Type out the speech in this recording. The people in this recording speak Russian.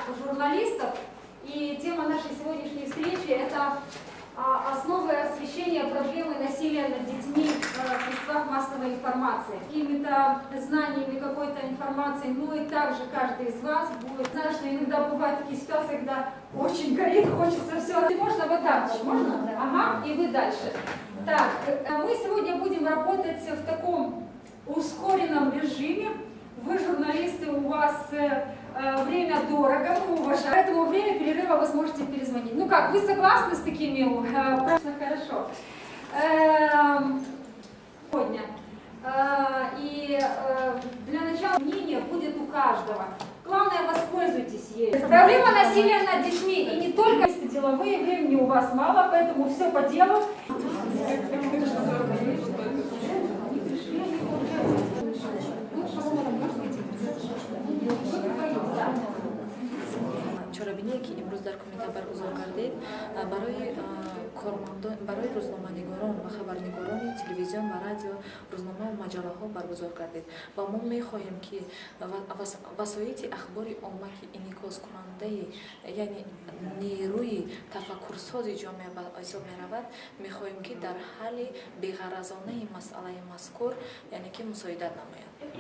для журналистов. И тема нашей сегодняшней встречи – это основы освещения проблемы насилия над детьми в средствах массовой информации. Какими-то знаниями какой-то информации, ну и также каждый из вас будет. Знаю, что иногда бывают такие ситуации, когда очень горит, хочется все. Можно вот так? Можно? Ага, и вы дальше. Так, мы сегодня будем работать в таком ускоренном режиме. Вы, журналисты, у вас время дорого, мы уважаем. Поэтому время перерыва вы сможете перезвонить. Ну как, вы согласны с такими? Хорошо. Сегодня. И для начала мнение будет у каждого. Главное, воспользуйтесь ею. Проблема насилия над детьми. И не только деловые, времени у вас мало, поэтому все по делу. чорабиние ки имрӯз дар кумита баргузор гардид барои рӯзноманигорон ва хабарнигорони телевизион ва радио рӯзнома ва маҷаллаҳо баргузор гардид ва мо мехоҳем ки васоити ахбори умма ки инъикоскунандаи яъне нерӯи тафаккурсози ҷомеа ба ҳисоб меравад мехоҳем ки дар ҳалли беғаразонаи масъалаи мазкур яъне ки мусоидат намоем.